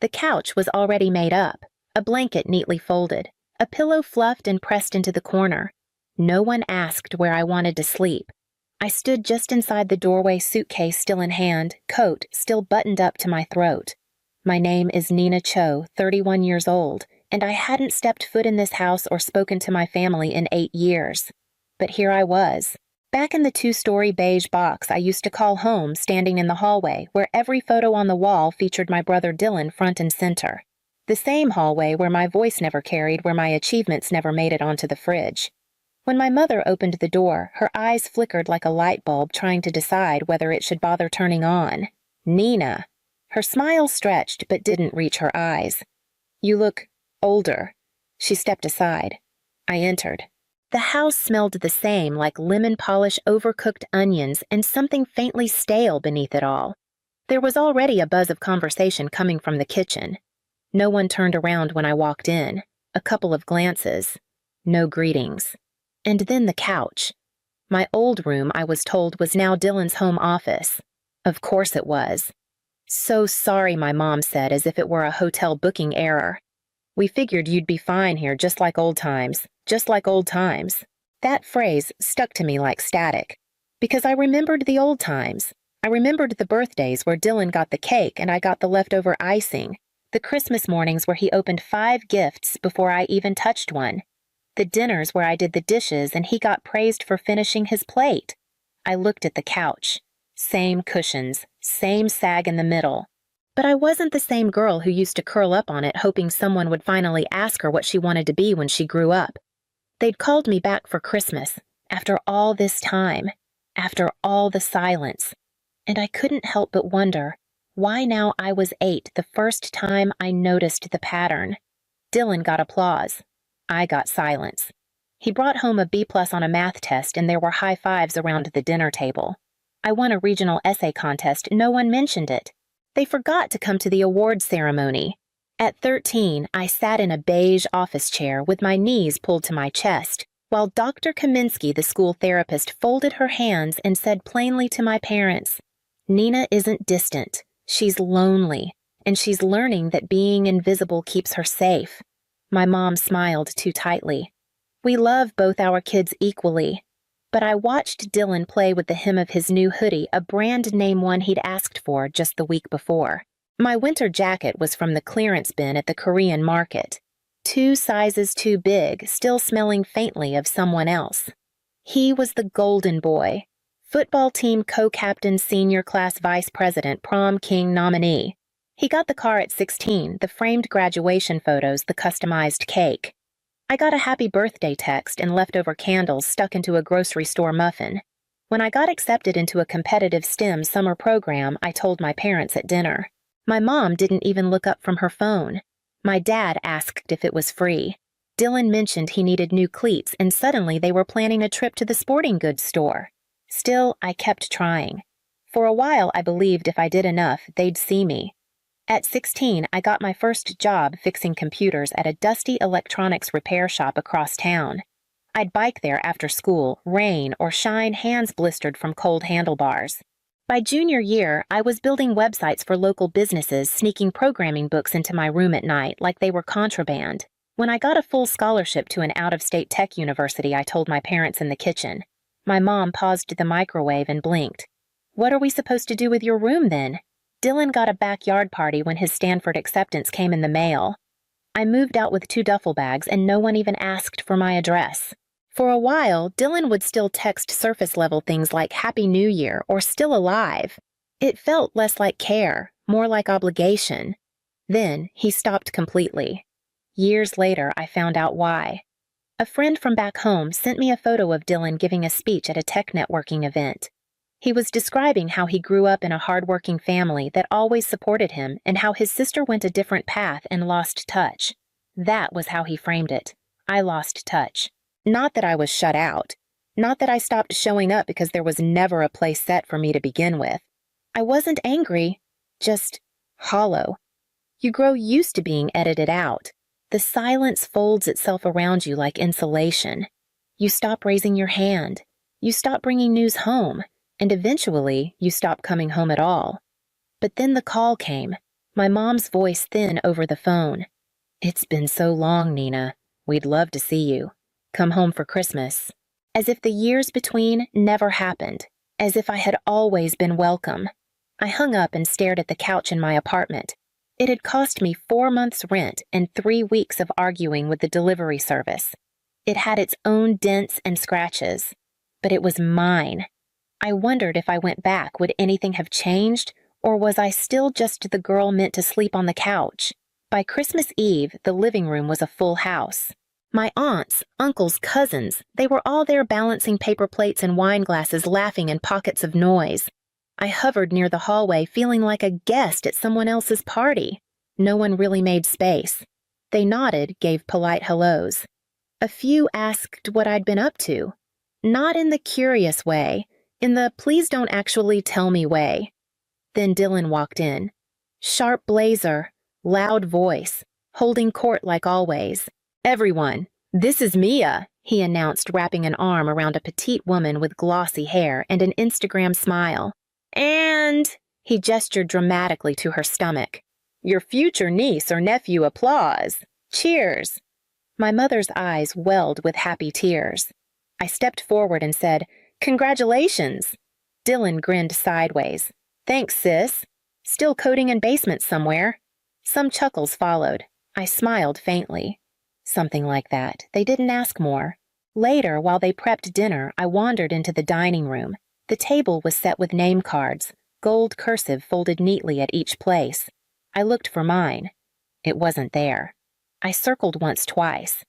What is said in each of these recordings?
The couch was already made up, a blanket neatly folded, a pillow fluffed and pressed into the corner. No one asked where I wanted to sleep. I stood just inside the doorway, suitcase still in hand, coat still buttoned up to my throat. My name is Nina Cho, 31 years old, and I hadn't stepped foot in this house or spoken to my family in 8 years. But here I was, back in the 2-story beige box I used to call home, standing in the hallway where every photo on the wall featured my brother Dylan front and center. The same hallway where my voice never carried, where my achievements never made it onto the fridge. When my mother opened the door, her eyes flickered like a light bulb trying to decide whether it should bother turning on. Nina. Her smile stretched but didn't reach her eyes. You look older. She stepped aside. I entered. The house smelled the same, like lemon polish, overcooked onions, and something faintly stale beneath it all. There was already a buzz of conversation coming from the kitchen. No one turned around when I walked in. A couple of glances. No greetings. And then the couch. My old room, I was told, was now Dylan's home office. Of course it was. So sorry, my mom said, as if it were a hotel booking error. We figured you'd be fine here, just like old times. Just like old times. That phrase stuck to me like static. Because I remembered the old times. I remembered the birthdays where Dylan got the cake and I got the leftover icing. The Christmas mornings where he opened 5 gifts before I even touched one. The dinners where I did the dishes and he got praised for finishing his plate. I looked at the couch. Same cushions, same sag in the middle. But I wasn't the same girl who used to curl up on it hoping someone would finally ask her what she wanted to be when she grew up. They'd called me back for Christmas, after all this time, after all the silence. And I couldn't help but wonder, why now I was 8 the first time I noticed the pattern. Dylan got applause. I got silence. He brought home a B+ on a math test and there were high fives around the dinner table. I won a regional essay contest, no one mentioned it. They forgot to come to the awards ceremony. At 13, I sat in a beige office chair with my knees pulled to my chest, while Dr. Kaminsky, the school therapist, folded her hands and said plainly to my parents, Nina isn't distant, she's lonely, and she's learning that being invisible keeps her safe. My mom smiled too tightly. We love both our kids equally. But I watched Dylan play with the hem of his new hoodie, a brand name one he'd asked for just the week before. My winter jacket was from the clearance bin at the Korean market. 2 sizes too big, still smelling faintly of someone else. He was the golden boy. Football team co-captain, senior class vice president, prom king nominee. He got the car at 16, the framed graduation photos, the customized cake. I got a happy birthday text and leftover candles stuck into a grocery store muffin. When I got accepted into a competitive STEM summer program, I told my parents at dinner. My mom didn't even look up from her phone. My dad asked if it was free. Dylan mentioned he needed new cleats and suddenly they were planning a trip to the sporting goods store. Still, I kept trying. For a while, I believed if I did enough, they'd see me. At 16, I got my first job fixing computers at a dusty electronics repair shop across town. I'd bike there after school, rain or shine, hands blistered from cold handlebars. By junior year, I was building websites for local businesses, sneaking programming books into my room at night like they were contraband. When I got a full scholarship to an out-of-state tech university, I told my parents in the kitchen. My mom paused the microwave and blinked. What are we supposed to do with your room then? Dylan got a backyard party when his Stanford acceptance came in the mail. I moved out with 2 duffel bags and no one even asked for my address. For a while, Dylan would still text surface-level things like Happy New Year or Still Alive. It felt less like care, more like obligation. Then he stopped completely. Years later, I found out why. A friend from back home sent me a photo of Dylan giving a speech at a tech networking event. He was describing how he grew up in a hardworking family that always supported him and how his sister went a different path and lost touch. That was how he framed it. I lost touch. Not that I was shut out. Not that I stopped showing up because there was never a place set for me to begin with. I wasn't angry, just hollow. You grow used to being edited out. The silence folds itself around you like insulation. You stop raising your hand. You stop bringing news home. And eventually, you stop coming home at all. But then the call came. My mom's voice thin over the phone. "It's been so long, Nina. We'd love to see you. Come home for Christmas." As if the years between never happened. As if I had always been welcome. I hung up and stared at the couch in my apartment. It had cost me 4 months' rent and 3 weeks of arguing with the delivery service. It had its own dents and scratches, but it was mine. I wondered if I went back, would anything have changed, or was I still just the girl meant to sleep on the couch? By Christmas Eve, the living room was a full house. My aunts, uncles, cousins, they were all there balancing paper plates and wine glasses, laughing in pockets of noise. I hovered near the hallway, feeling like a guest at someone else's party. No one really made space. They nodded, gave polite hellos. A few asked what I'd been up to. Not in the curious way, in the please don't actually tell me way. Then Dylan walked in. Sharp blazer, loud voice, holding court like always. "Everyone, this is Mia," he announced, wrapping an arm around a petite woman with glossy hair and an Instagram smile. "And," he gestured dramatically to her stomach, "your future niece or nephew applause. Cheers." My mother's eyes welled with happy tears. I stepped forward and said, "Congratulations." Dylan grinned sideways. "Thanks, sis. Still coding in basements somewhere." Some chuckles followed. I smiled faintly. Something like that. They didn't ask more. Later, while they prepped dinner, I wandered into the dining room. The table was set with name cards, gold cursive folded neatly at each place. I looked for mine. It wasn't there. I circled once, twice.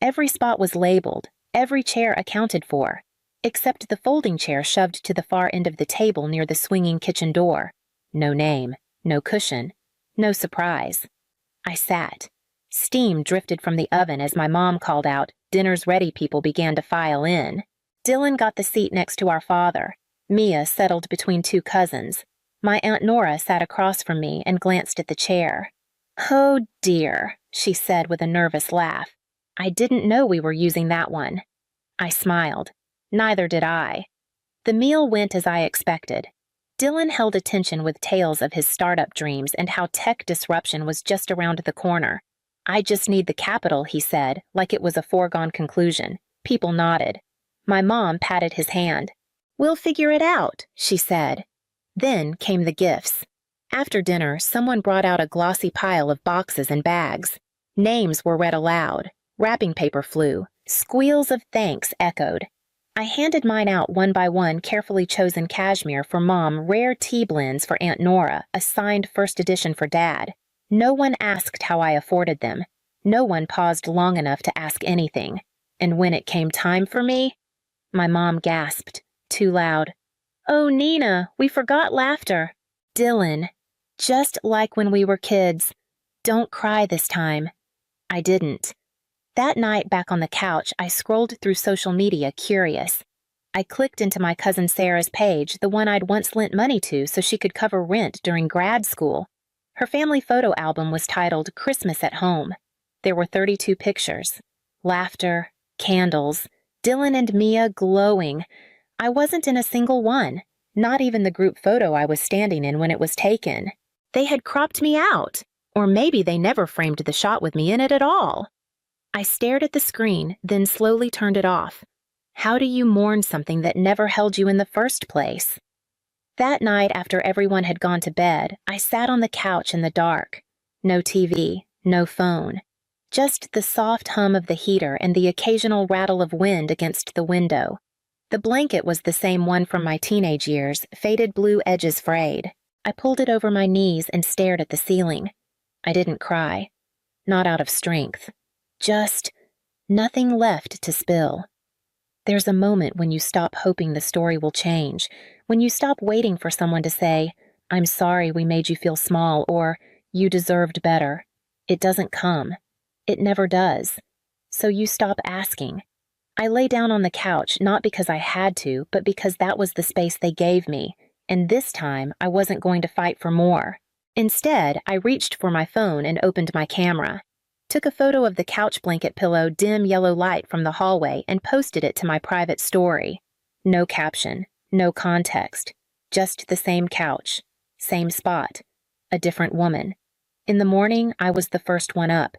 Every spot was labeled, every chair accounted for, except the folding chair shoved to the far end of the table near the swinging kitchen door. No name, no cushion, no surprise. I sat. Steam drifted from the oven as my mom called out, "Dinner's ready," people began to file in. Dylan got the seat next to our father. Mia settled between 2 cousins. My Aunt Nora sat across from me and glanced at the chair. "Oh dear," she said with a nervous laugh. "I didn't know we were using that one." I smiled. Neither did I. The meal went as I expected. Dylan held attention with tales of his startup dreams and how tech disruption was just around the corner. "I just need the capital," he said, like it was a foregone conclusion. People nodded. My mom patted his hand. "We'll figure it out," she said. Then came the gifts. After dinner, someone brought out a glossy pile of boxes and bags. Names were read aloud. Wrapping paper flew. Squeals of thanks echoed. I handed mine out one by one, carefully chosen cashmere for Mom, rare tea blends for Aunt Nora, a signed first edition for Dad. No one asked how I afforded them. No one paused long enough to ask anything. And when it came time for me, my mom gasped, too loud. "Oh, Nina, we forgot laughter." "Dylan, just like when we were kids. Don't cry this time." I didn't. That night back on the couch, I scrolled through social media, curious. I clicked into my cousin Sarah's page, the one I'd once lent money to so she could cover rent during grad school. Her family photo album was titled Christmas at Home. There were 32 pictures. Laughter, candles, Dylan and Mia glowing. I wasn't in a single one, not even the group photo I was standing in when it was taken. They had cropped me out, or maybe they never framed the shot with me in it at all. I stared at the screen, then slowly turned it off. How do you mourn something that never held you in the first place? That night, after everyone had gone to bed, I sat on the couch in the dark. No TV, no phone. Just the soft hum of the heater and the occasional rattle of wind against the window. The blanket was the same one from my teenage years, faded blue edges frayed. I pulled it over my knees and stared at the ceiling. I didn't cry. Not out of strength. Just nothing left to spill. There's a moment when you stop hoping the story will change, when you stop waiting for someone to say, "I'm sorry we made you feel small," or "You deserved better." It doesn't come. It never does. So you stop asking. I lay down on the couch, not because I had to, but because that was the space they gave me, and this time I wasn't going to fight for more. Instead, I reached for my phone and opened my camera. Took a photo of the couch blanket pillow dim yellow light from the hallway and posted it to my private story. No caption, no context, just the same couch, same spot, a different woman. In the morning, I was the first one up.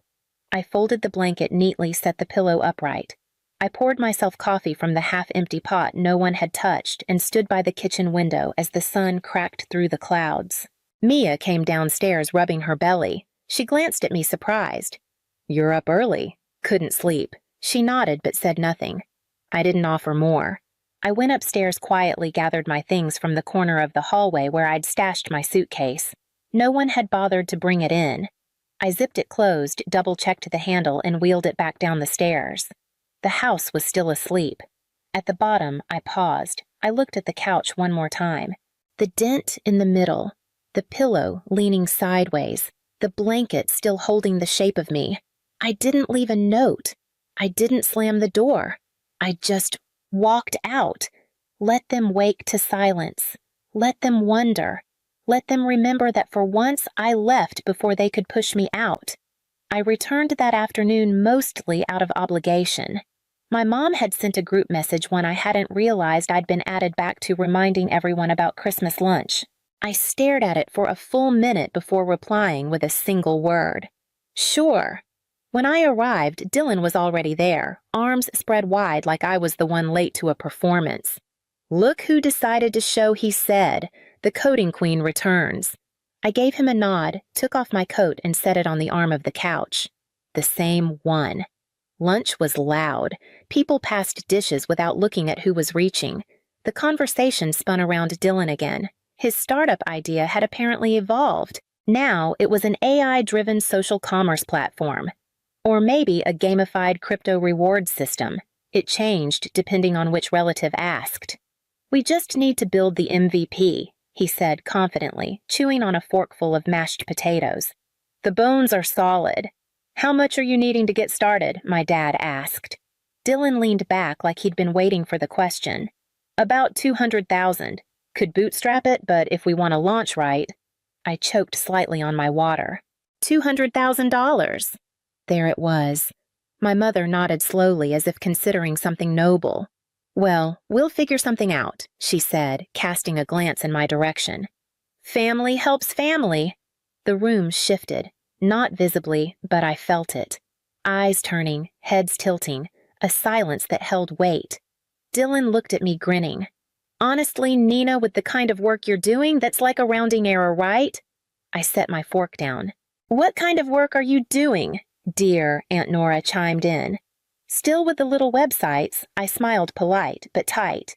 I folded the blanket neatly, set the pillow upright. I poured myself coffee from the half-empty pot no one had touched and stood by the kitchen window as the sun cracked through the clouds. Mia came downstairs rubbing her belly. She glanced at me surprised. "You're up early." "Couldn't sleep." She nodded but said nothing. I didn't offer more. I went upstairs quietly, gathered my things from the corner of the hallway where I'd stashed my suitcase. No one had bothered to bring it in. I zipped it closed, double-checked the handle, and wheeled it back down the stairs. The house was still asleep. At the bottom, I paused. I looked at the couch one more time. The dent in the middle, the pillow leaning sideways, the blanket still holding the shape of me. I didn't leave a note. I didn't slam the door. I just walked out. Let them wake to silence. Let them wonder. Let them remember that for once I left before they could push me out. I returned that afternoon mostly out of obligation. My mom had sent a group message when I hadn't realized I'd been added back to reminding everyone about Christmas lunch. I stared at it for a full minute before replying with a single word. "Sure." When I arrived, Dylan was already there, arms spread wide like I was the one late to a performance. "Look who decided to show," he said. "The coding queen returns." I gave him a nod, took off my coat, and set it on the arm of the couch. The same one. Lunch was loud. People passed dishes without looking at who was reaching. The conversation spun around Dylan again. His startup idea had apparently evolved. Now it was an AI-driven social commerce platform. Or maybe a gamified crypto reward system. It changed depending on which relative asked. "We just need to build the MVP," he said confidently, chewing on a forkful of mashed potatoes. "The bones are solid." "How much are you needing to get started?" my dad asked. Dylan leaned back like he'd been waiting for the question. "About 200,000. Could bootstrap it, but if we want to launch right..." I choked slightly on my water. $200,000. There it was. My mother nodded slowly as if considering something noble. "Well, we'll figure something out," she said, casting a glance in my direction. "Family helps family." The room shifted, not visibly, but I felt it. Eyes turning, heads tilting, a silence that held weight. Dylan looked at me grinning. "Honestly, Nina, with the kind of work you're doing, that's like a rounding error, right?" I set my fork down. "What kind of work are you doing?" "Dear," Aunt Nora chimed in. Still with the little websites, I smiled polite but tight.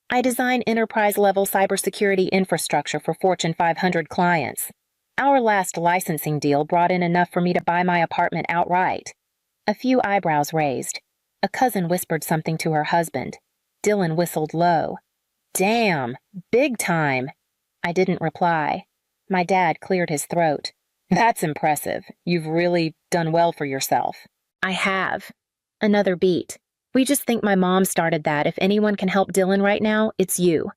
"I design enterprise-level cybersecurity infrastructure for Fortune 500 clients. Our last licensing deal brought in enough for me to buy my apartment outright." A few eyebrows raised. A cousin whispered something to her husband. Dylan whistled low. "Damn, big time." I didn't reply. My dad cleared his throat. "That's impressive. You've really done well for yourself." "I have." Another beat. "We just think my mom started that. If anyone can help Dylan right now, it's you."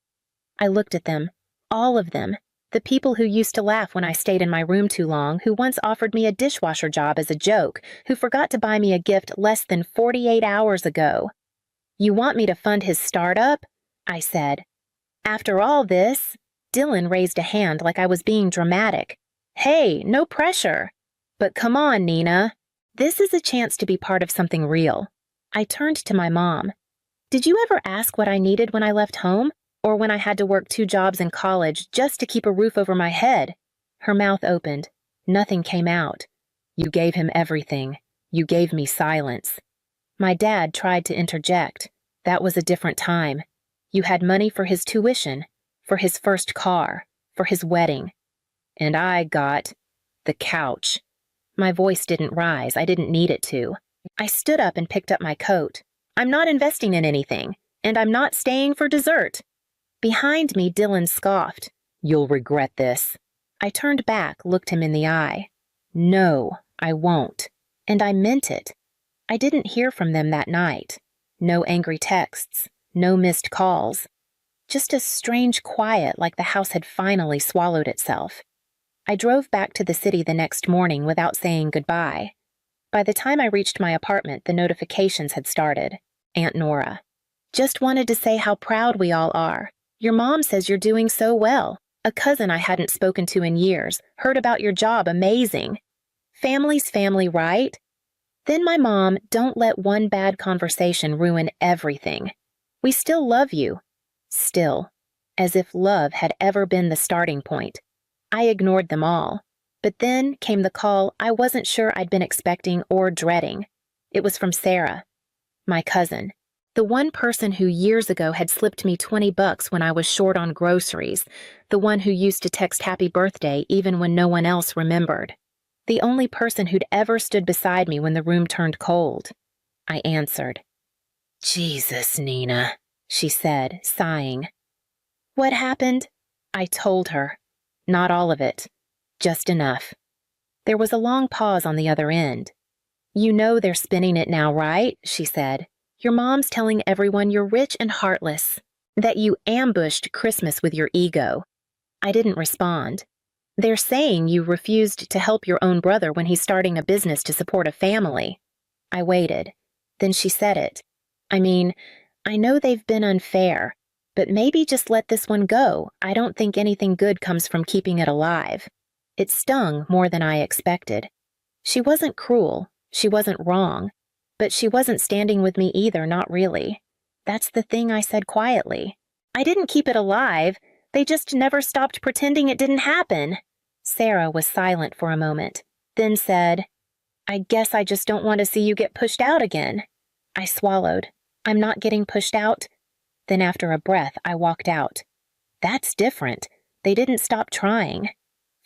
I looked at them. All of them. The people who used to laugh when I stayed in my room too long, who once offered me a dishwasher job as a joke, who forgot to buy me a gift less than 48 hours ago. "You want me to fund his startup?" I said. "After all this..." Dylan raised a hand like I was being dramatic. "Hey, no pressure." "But come on, Nina. This is a chance to be part of something real." I turned to my mom. "Did you ever ask what I needed when I left home? Or when I had to work 2 jobs in college just to keep a roof over my head?" Her mouth opened. Nothing came out. "You gave him everything. You gave me silence." My dad tried to interject. "That was a different time. You had money for his tuition, for his first car, for his wedding. And I got the couch." My voice didn't rise. I didn't need it to. I stood up and picked up my coat. "I'm not investing in anything, and I'm not staying for dessert." Behind me, Dylan scoffed. "You'll regret this." I turned back, looked him in the eye. "No, I won't." And I meant it. I didn't hear from them that night. No angry texts, no missed calls. Just a strange quiet like the house had finally swallowed itself. I drove back to the city the next morning without saying goodbye. By the time I reached my apartment, the notifications had started. Aunt Nora. "Just wanted to say how proud we all are. Your mom says you're doing so well. A cousin I hadn't spoken to in years. Heard about your job, amazing. Family's family, right? Then my mom, don't let one bad conversation ruin everything. We still love you. Still. As if love had ever been the starting point. I ignored them all. But then came the call I wasn't sure I'd been expecting or dreading. It was from Sarah, my cousin. The one person who years ago had slipped me $20 when I was short on groceries. The one who used to text happy birthday even when no one else remembered. The only person who'd ever stood beside me when the room turned cold. I answered. Jesus, Nina, she said, sighing. What happened? I told her. Not all of it. Just enough. There was a long pause on the other end. You know they're spinning it now, right? She said. Your mom's telling everyone you're rich and heartless. That you ambushed Christmas with your ego. I didn't respond. They're saying you refused to help your own brother when he's starting a business to support a family. I waited. Then she said it. I mean, I know they've been unfair, but maybe just let this one go. I don't think anything good comes from keeping it alive. It stung more than I expected. She wasn't cruel. She wasn't wrong. But she wasn't standing with me either, not really. That's the thing I said quietly. I didn't keep it alive. They just never stopped pretending it didn't happen. Sarah was silent for a moment, then said, I guess I just don't want to see you get pushed out again. I swallowed. I'm not getting pushed out. Then after a breath, I walked out. That's different. They didn't stop trying.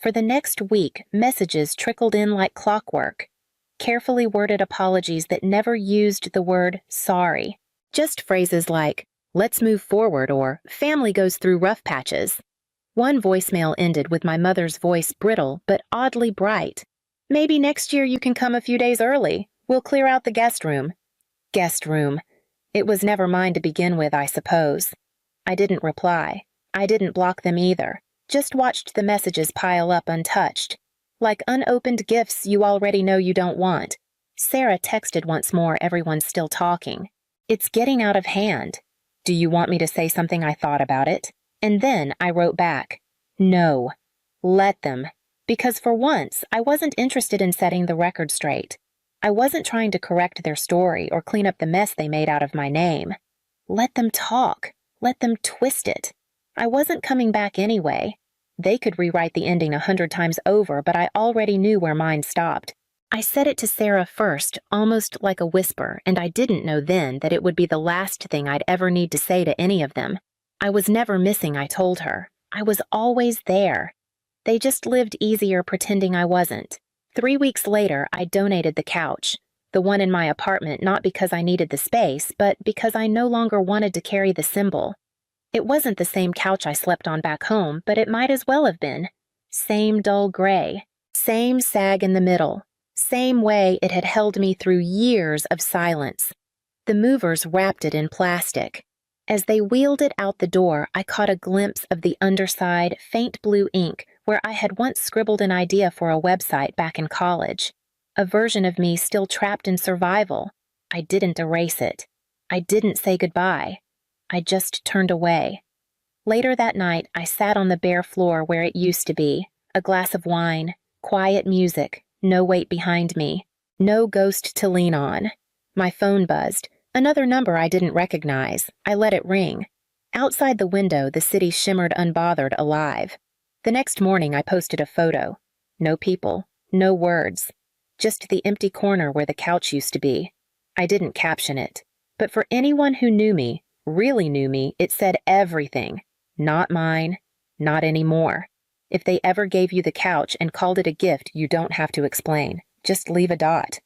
For the next week, messages trickled in like clockwork. Carefully worded apologies that never used the word sorry. Just phrases like, let's move forward or family goes through rough patches. One voicemail ended with my mother's voice brittle but oddly bright. Maybe next year you can come a few days early. We'll clear out the guest room. Guest room. It was never mine to begin with, I suppose. I didn't reply. I didn't block them either. Just watched the messages pile up untouched. Like unopened gifts you already know you don't want. Sarah texted once more, everyone's still talking. It's getting out of hand. Do you want me to say something I thought about it? And then I wrote back. No. Let them. Because for once, I wasn't interested in setting the record straight. I wasn't trying to correct their story or clean up the mess they made out of my name. Let them talk. Let them twist it. I wasn't coming back anyway. They could rewrite the ending 100 times over, but I already knew where mine stopped. I said it to Sarah first, almost like a whisper, and I didn't know then that it would be the last thing I'd ever need to say to any of them. I was never missing, I told her. I was always there. They just lived easier pretending I wasn't. 3 weeks later, I donated the couch, the one in my apartment, not because I needed the space, but because I no longer wanted to carry the symbol. It wasn't the same couch I slept on back home, but it might as well have been. Same dull gray. Same sag in the middle. Same way it had held me through years of silence. The movers wrapped it in plastic. As they wheeled it out the door, I caught a glimpse of the underside, faint blue ink, where I had once scribbled an idea for a website back in college. A version of me still trapped in survival. I didn't erase it. I didn't say goodbye. I just turned away. Later that night, I sat on the bare floor where it used to be, a glass of wine, quiet music, no weight behind me, no ghost to lean on. My phone buzzed, another number I didn't recognize. I let it ring. Outside the window, the city shimmered unbothered, alive. The next morning, I posted a photo. No people, no words, just the empty corner where the couch used to be. I didn't caption it, but for anyone who knew me, really knew me, it said everything. Not mine, not anymore. If they ever gave you the couch and called it a gift, you don't have to explain. Just leave a dot.